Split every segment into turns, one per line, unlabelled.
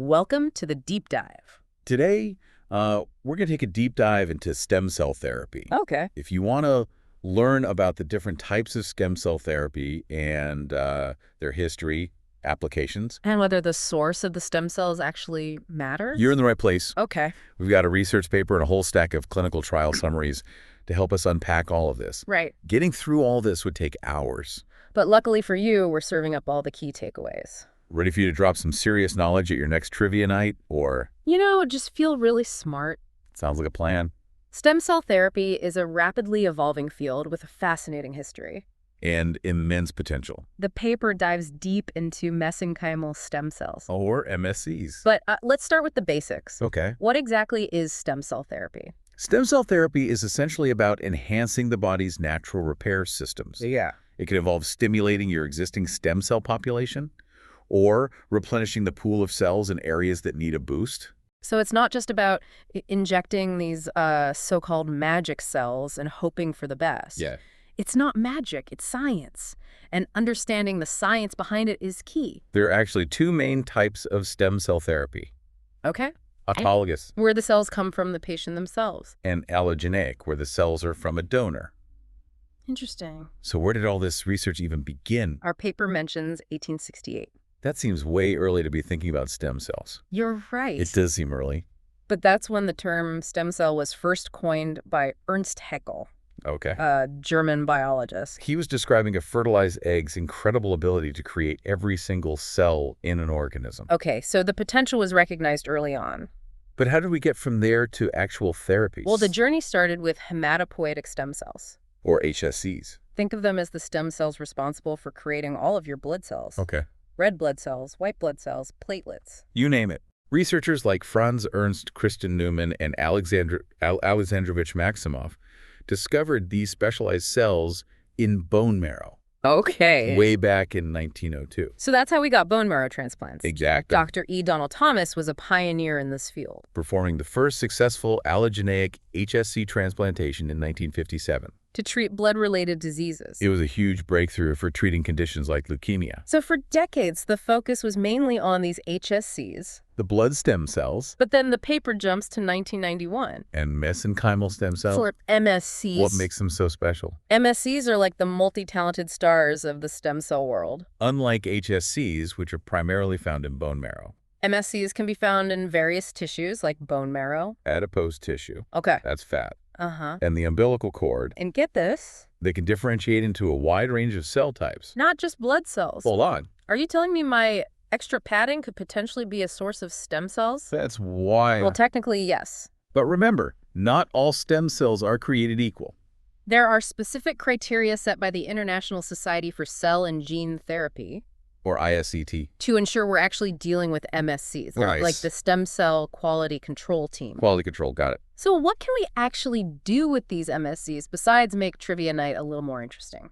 Welcome to the deep dive.
Today, we're going to take a deep dive into stem cell therapy.
Okay.
If you want to learn about the different types of stem cell therapy and their history, applications,
And whether the source of the stem cells actually matters?
you're in the right place.
Okay.
We've got a research paper and a whole stack of clinical trial summaries to help us unpack all of this.
Right.
Getting through all this would take hours.
But luckily for you, we're serving up all the key takeaways.
Ready for you to drop some serious knowledge at your next trivia night? Or
Just feel really smart.
sounds like a plan.
Stem cell therapy is a rapidly evolving field with a fascinating history.
And immense potential.
The paper dives deep into mesenchymal stem cells.
Or MSCs.
But let's start with the basics.
Okay.
What exactly is stem cell therapy?
Stem cell therapy is essentially about enhancing the body's natural repair systems.
Yeah.
It can involve stimulating your existing stem cell population or replenishing the pool of cells in areas that need a boost.
So it's not just about injecting these so-called magic cells and hoping for the best.
Yeah.
It's not magic, it's science. And understanding the science behind it is key.
There are actually two main types of stem cell therapy.
Okay?
Autologous
Where the cells come from the patient themselves.
and allogeneic, where the cells are from a donor.
Interesting.
So where did all this research even begin?
Our paper mentions 1868.
That seems way early to be thinking about stem cells.
You're right.
It does seem early.
But that's when the term stem cell was first coined by Ernst Haeckel,
Okay.
a German biologist.
He was describing a fertilized egg's incredible ability to create every single cell in an organism.
Okay, so the potential was recognized early on.
But how did we get from there to actual therapies?
Well, the journey started with hematopoietic stem cells.
Or HSCs.
Think of them as the stem cells responsible for creating all of your blood cells.
Okay.
Red blood cells, white blood cells, platelets.
You name it. Researchers like Franz Ernst Christian Neumann and Alexandrovich Maximov discovered these specialized cells in bone marrow
Okay.
way back in 1902.
So that's how we got bone marrow transplants.
Exactly.
Dr. E. Donald Thomas was a pioneer in this field.
Performing the first successful allogeneic HSC transplantation in 1957.
To treat blood-related diseases.
It was a huge breakthrough for treating conditions like leukemia.
So for decades, the focus was mainly on these HSCs.
The blood stem cells
But then the paper jumps to 1991.
and mesenchymal stem cells.
For MSCs.
What makes them so special?
MSCs are like the multi-talented stars of the stem cell world.
Unlike HSCs, which are primarily found in bone marrow.
MSCs can be found in various tissues like bone marrow.
Adipose tissue,
Okay.
that's fat.
Uh-huh.
And the umbilical cord,
And get this,
they can differentiate into a wide range of cell types.
not just blood cells.
Hold on.
Are you telling me my extra padding could potentially be a source of stem cells?
That's why.
Well, technically, yes.
But remember, not all stem cells are created equal.
There are specific criteria set by the International Society for Cell and Gene Therapy
Or ISCT.
to ensure we're actually dealing with MSCs,
Nice.
like the Stem Cell Quality Control Team.
Quality control, got it.
So what can we actually do with these MSCs besides make trivia night a little more interesting?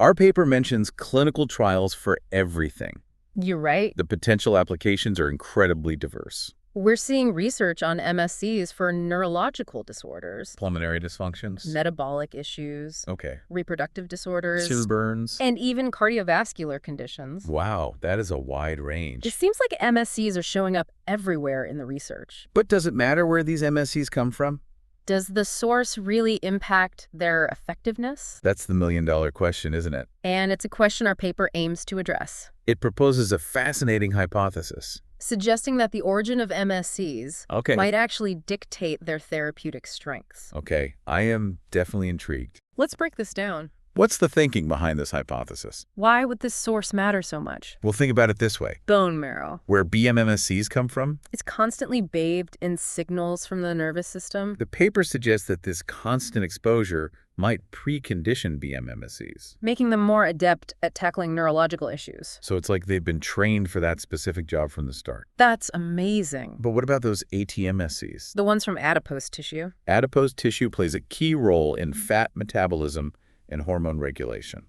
Our paper mentions clinical trials for everything.
You're right.
The potential applications are incredibly diverse.
We're seeing research on MSCs for neurological disorders,
Pulmonary dysfunctions.
metabolic issues,
Okay.
reproductive disorders,
Burns.
and even cardiovascular conditions.
Wow, that is a wide range.
It seems like MSCs are showing up everywhere in the research.
But does it matter where these MSCs come from?
Does the source really impact their effectiveness?
That's the million-dollar question, isn't it?
And it's a question our paper aims to address,
It proposes a fascinating hypothesis.
suggesting that the origin of MSCs
Okay.
might actually dictate their therapeutic strengths.
Okay, I am definitely intrigued.
Let's break this down.
What's the thinking behind this hypothesis?
Why would this source matter so much?
Well, think about it this way.
Bone marrow.
Where BMMSCs come from,
It's constantly bathed in signals from the nervous system.
the paper suggests that this constant exposure might precondition BMMSCs.
Making them more adept at tackling neurological issues.
So it's like they've been trained for that specific job from the start.
That's amazing.
But what about those ATMSCs?
The ones from adipose tissue.
Adipose tissue plays a key role in fat metabolism and hormone regulation.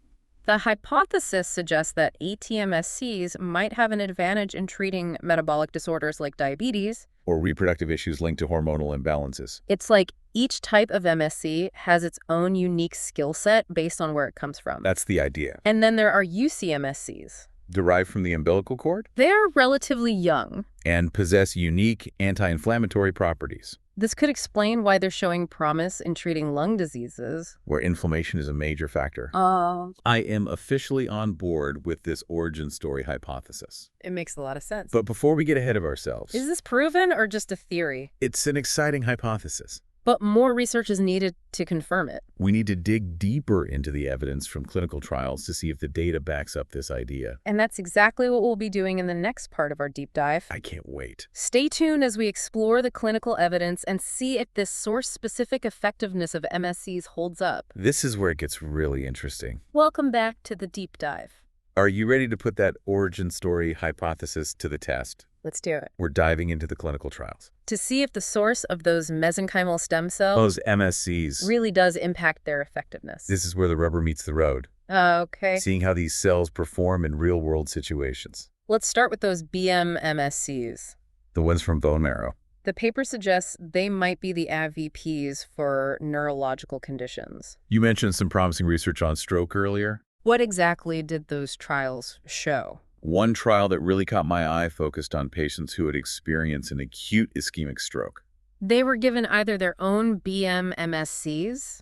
The hypothesis suggests that ATMSCs might have an advantage in treating metabolic disorders like diabetes.
Or reproductive issues linked to hormonal imbalances.
It's like each type of MSC has its own unique skill set based on where it comes from.
That's the idea.
And then there are UCMSCs.
Derived from the umbilical cord?
They're relatively young.
and possess unique anti-inflammatory properties,
This could explain why they're showing promise in treating lung diseases.
where inflammation is a major factor.
Oh.
I am officially on board with this origin story hypothesis.
It makes a lot of sense.
But before we get ahead of ourselves,
Is this proven or just a theory?
it's an exciting hypothesis.
But more research is needed to confirm it.
We need to dig deeper into the evidence from clinical trials to see if the data backs up this idea.
And that's exactly what we'll be doing in the next part of our deep dive.
I can't wait.
Stay tuned as we explore the clinical evidence and see if this source-specific effectiveness of MSCs holds up.
This is where it gets really interesting.
Welcome back to the deep dive.
Are you ready to put that origin story hypothesis to the test?
Let's do it.
We're diving into the clinical trials.
To see if the source of those mesenchymal stem cells
Those MSCs.
really does impact their effectiveness.
This is where the rubber meets the road.
Okay.
Seeing how these cells perform in real-world situations.
Let's start with those BM-MSCs.
The ones from bone marrow.
The paper suggests they might be the AVPs for neurological conditions.
You mentioned some promising research on stroke earlier.
What exactly did those trials show?
One trial that really caught my eye focused on patients who had experienced an acute ischemic stroke.
They were given either their own BM-MSCs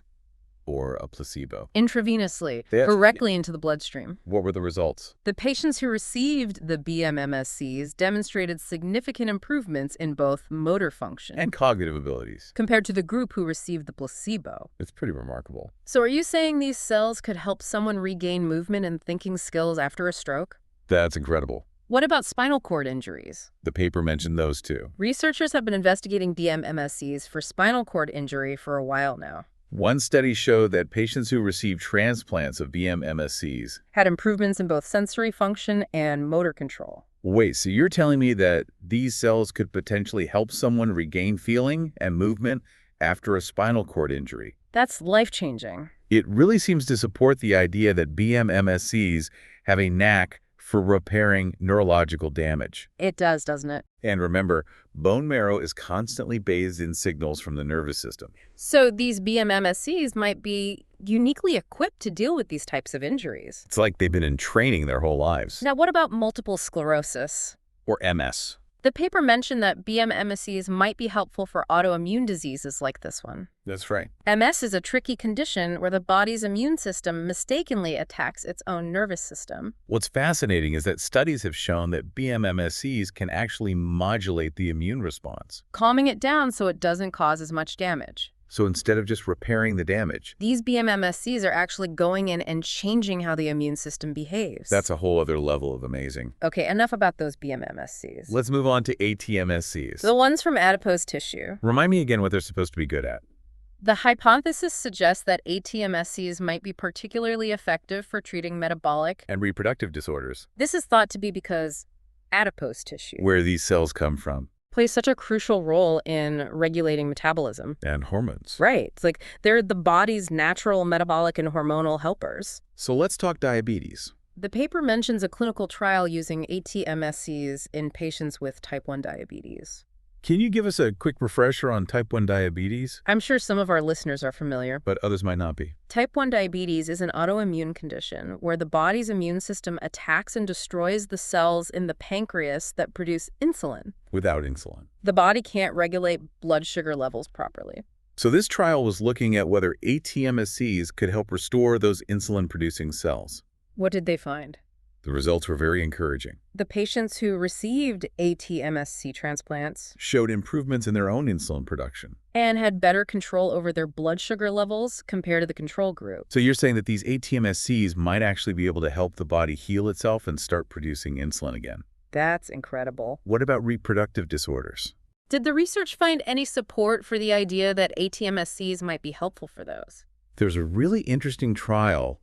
Or a placebo.
intravenously,
They had-
directly into the bloodstream.
What were the results?
The patients who received the BM-MSCs demonstrated significant improvements in both motor function
And cognitive abilities.
compared to the group who received the placebo.
It's pretty remarkable.
So are you saying these cells could help someone regain movement and thinking skills after a stroke?
That's incredible.
What about spinal cord injuries?
The paper mentioned those too.
Researchers have been investigating BM-MSCs for spinal cord injury for a while now.
One study showed that patients who received transplants of BM-MSCs.
Had improvements in both sensory function and motor control.
Wait, so you're telling me that these cells could potentially help someone regain feeling and movement after a spinal cord injury?
That's life-changing.
It really seems to support the idea that BM-MSCs have a knack for repairing neurological damage.
It does, doesn't it?
And remember, bone marrow is constantly bathed in signals from the nervous system.
So these BM-MSCs might be uniquely equipped to deal with these types of injuries.
It's like they've been in training their whole lives.
Now, what about multiple sclerosis?
Or MS.
The paper mentioned that BM-MSCs might be helpful for autoimmune diseases like this one.
That's right.
MS is a tricky condition where the body's immune system mistakenly attacks its own nervous system.
What's fascinating is that studies have shown that BM-MSCs can actually modulate the immune response.
Calming it down so it doesn't cause as much damage.
So instead of just repairing the damage,
These BM-MSCs are actually going in and changing how the immune system behaves.
that's a whole other level of amazing.
Okay, enough about those BM-MSCs.
Let's move on to ATMSCs.
The ones from adipose tissue.
Remind me again what they're supposed to be good at.
The hypothesis suggests that ATMSCs might be particularly effective for treating metabolic.
And reproductive disorders,
This is thought to be because adipose tissue
where these cells come from,
plays such a crucial role in regulating metabolism.
and hormones.
Right. It's like they're the body's natural metabolic and hormonal helpers.
So let's talk diabetes.
The paper mentions a clinical trial using ATMSCs in patients with type 1 diabetes.
Can you give us a quick refresher on type 1 diabetes?
I'm sure some of our listeners are familiar.
But others might not be.
Type 1 diabetes is an autoimmune condition where the body's immune system attacks and destroys the cells in the pancreas that produce insulin.
Without insulin.
The body can't regulate blood sugar levels properly.
So this trial was looking at whether ATMSCs could help restore those insulin-producing cells.
What did they find?
The results were very encouraging.
The patients who received ATMSC transplants
Showed improvements in their own insulin production.
and had better control over their blood sugar levels compared to the control group.
So you're saying that these ATMSCs might actually be able to help the body heal itself and start producing insulin again.
That's incredible.
What about reproductive disorders?
Did the research find any support for the idea that ATMSCs might be helpful for those?
There's a really interesting trial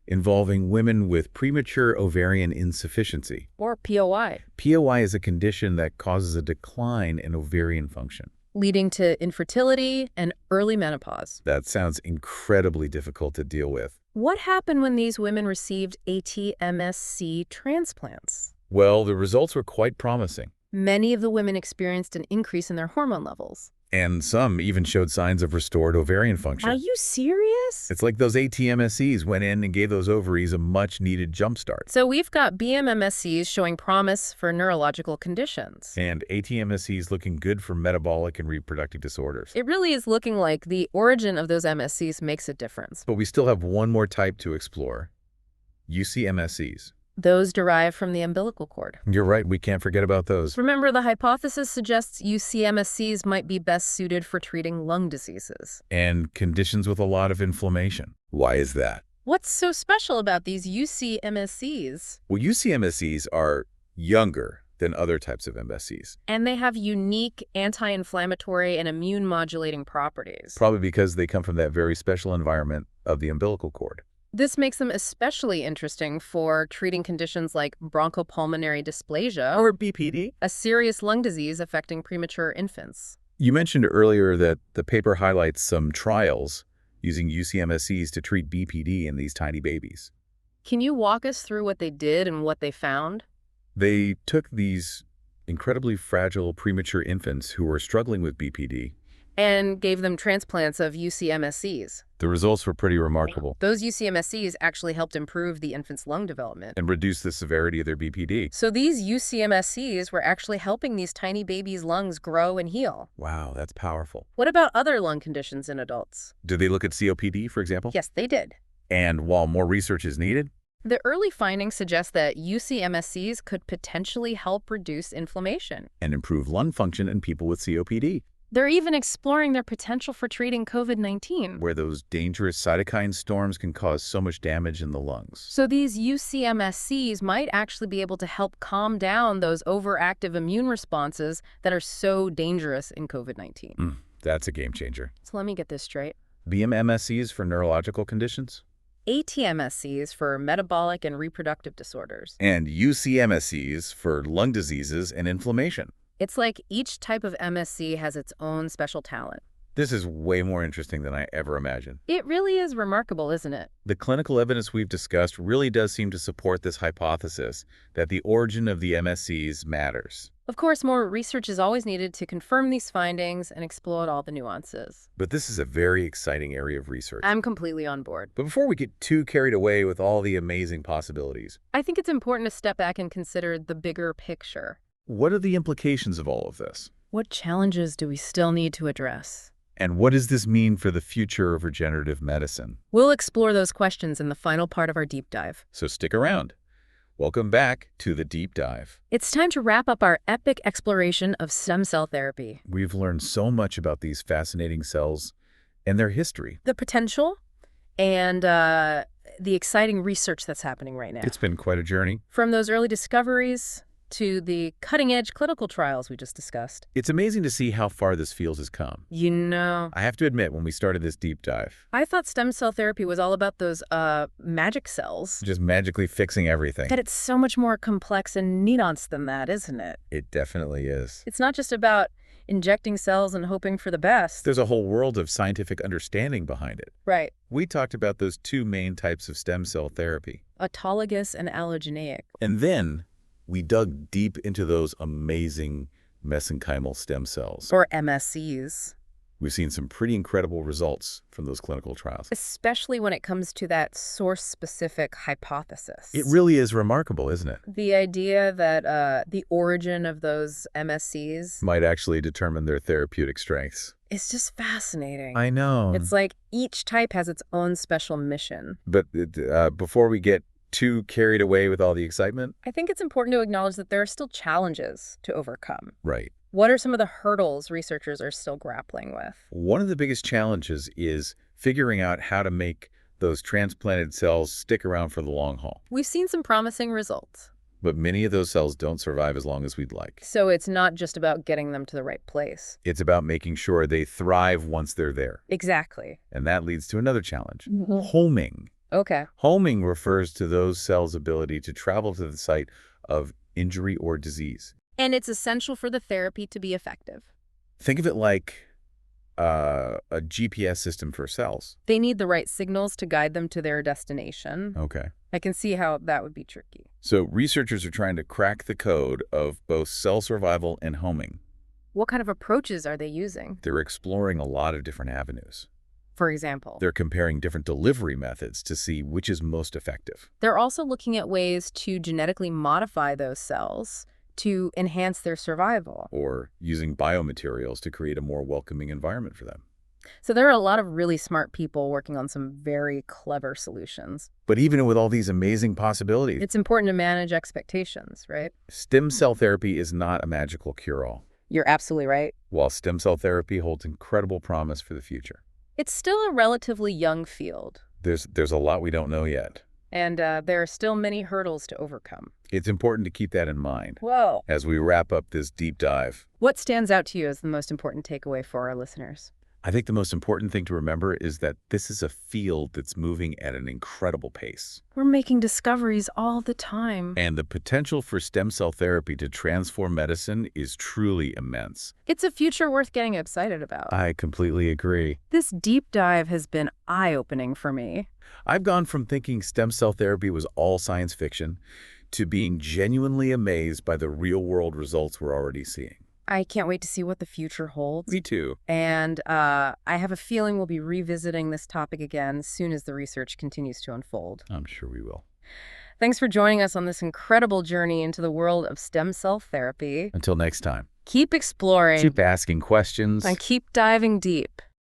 involving women with premature ovarian insufficiency.
Or POI,
POI is a condition that causes a decline in ovarian function.
leading to infertility and early menopause.
That sounds incredibly difficult to deal with.
What happened when these women received ATMSC transplants?
Well, the results were quite promising.
Many of the women experienced an increase in their hormone levels.
And some even showed signs of restored ovarian
Are
function.
you serious?
It's like those ATMSEs went in and gave those ovaries a much-needed jumpstart.
So we've got BMMSCs showing promise for neurological conditions.
And ATMSEs looking good for metabolic and reproductive disorders.
It really is looking like the origin of those MSCs makes a difference.
But we still have one more type to explore. UCMSEs.
Those derive from the umbilical cord.
You're right, we can't forget about those.
Remember, the hypothesis suggests UCMSCs might be best suited for treating lung diseases.
And conditions with a lot of inflammation. Why is that?
What's so special about these UCMSCs?
Well, UCMSEs are younger than other types of MSCs.
And they have unique anti-inflammatory and immune-modulating properties.
Probably because they come from that very special environment of the umbilical cord.
This makes them especially interesting for treating conditions like bronchopulmonary dysplasia,
Or BPD.
a serious lung disease affecting premature infants.
You mentioned earlier that the paper highlights some trials using UCMSEs to treat BPD in these tiny babies.
Can you walk us through what they did and what they found?
They took these incredibly fragile premature infants who were struggling with BPD.
And gave them transplants of UCMSCs.
The results were pretty remarkable
Those UCMSCs actually helped improve the infant's lung development.
and reduced the severity of their BPD.
So these UCMSCs were actually helping these tiny babies' lungs grow and heal.
Wow, that's powerful.
What about other lung conditions in adults?
Did they look at COPD, for example?
Yes, they did.
And while more research is needed,
The early findings suggest that UCMSCs could potentially help reduce inflammation.
and improve lung function in people with COPD,
They're even exploring their potential for treating COVID-19.
where those dangerous cytokine storms can cause so much damage in the lungs.
So these UCMSCs might actually be able to help calm down those overactive immune responses that are so dangerous in COVID-19.
That's a game changer.
So let me get this straight.
BMMSEs for neurological conditions,
ATMSCs for metabolic and reproductive disorders.
and UCMSEs for lung diseases and inflammation.
It's like each type of MSC has its own special talent.
This is way more interesting than I ever imagined.
It really is remarkable, isn't it?
The clinical evidence we've discussed really does seem to support this hypothesis that the origin of the MSCs matters.
Of course, more research is always needed to confirm these findings and explore all the nuances.
But this is a very exciting area of research.
I'm completely on board.
But before we get too carried away with all the amazing possibilities,
I think it's important to step back and consider the bigger picture.
what are the implications of all of this?
What challenges do we still need to address?
And what does this mean for the future of regenerative medicine?
We'll explore those questions in the final part of our deep dive.
So stick around. Welcome back to the Deep Dive.
It's time to wrap up our epic exploration of stem cell therapy.
We've learned so much about these fascinating cells and their history.
The potential and the exciting research that's happening right now.
It's been quite a journey.
From those early discoveries to the cutting-edge clinical trials we just discussed.
It's amazing to see how far this field has come.
You know,
I have to admit, when we started this deep dive,
I thought stem cell therapy was all about those magic cells.
just magically fixing everything.
That it's so much more complex and nuanced than that, isn't it?
It definitely is.
It's not just about injecting cells and hoping for the best.
There's a whole world of scientific understanding behind it.
Right.
We talked about those two main types of stem cell therapy.
Autologous and allogeneic.
And then we dug deep into those amazing mesenchymal stem cells.
Or MSCs.
We've seen some pretty incredible results from those clinical trials.
Especially when it comes to that source-specific hypothesis.
It really is remarkable, isn't it?
The idea that the origin of those MSCs
Might actually determine their therapeutic strengths.
is just fascinating.
I know.
It's like each type has its own special mission.
But before we get too carried away with all the excitement.
I think it's important to acknowledge that there are still challenges to overcome.
Right.
What are some of the hurdles researchers are still grappling with?
One of the biggest challenges is figuring out how to make those transplanted cells stick around for the long haul.
We've seen some promising results.
But many of those cells don't survive as long as we'd like.
So it's not just about getting them to the right place.
It's about making sure they thrive once they're there.
Exactly.
And that leads to another challenge. Homing.
Okay.
Homing refers to those cells' ability to travel to the site of injury or disease.
And it's essential for the therapy to be effective.
Think of it like a GPS system for cells.
They need the right signals to guide them to their destination.
Okay.
I can see how that would be tricky.
So researchers are trying to crack the code of both cell survival and homing.
What kind of approaches are they using?
They're exploring a lot of different avenues.
For example,
They're comparing different delivery methods to see which is most effective.
they're also looking at ways to genetically modify those cells to enhance their survival.
Or using biomaterials to create a more welcoming environment for them.
So there are a lot of really smart people working on some very clever solutions.
But even with all these amazing possibilities,
It's important to manage expectations, right?
stem cell therapy is not a magical cure-all.
You're absolutely right.
While stem cell therapy holds incredible promise for the future,
It's still a relatively young field,
there's a lot we don't know yet.
and there are still many hurdles to overcome.
It's important to keep that in mind
Whoa.
as we wrap up this deep dive.
What stands out to you as the most important takeaway for our listeners?
I think the most important thing to remember is that this is a field that's moving at an incredible pace.
We're making discoveries all the time.
And the potential for stem cell therapy to transform medicine is truly immense.
It's a future worth getting excited about.
I completely agree.
This deep dive has been eye-opening for me.
I've gone from thinking stem cell therapy was all science fiction to being genuinely amazed by the real-world results we're already seeing.
I can't wait to see what the future holds.
Me too.
And I have a feeling we'll be revisiting this topic again as soon as the research continues to unfold.
I'm sure we will.
Thanks for joining us on this incredible journey into the world of stem cell therapy.
Until next time.
Keep exploring
Keep asking questions.
and keep diving deep.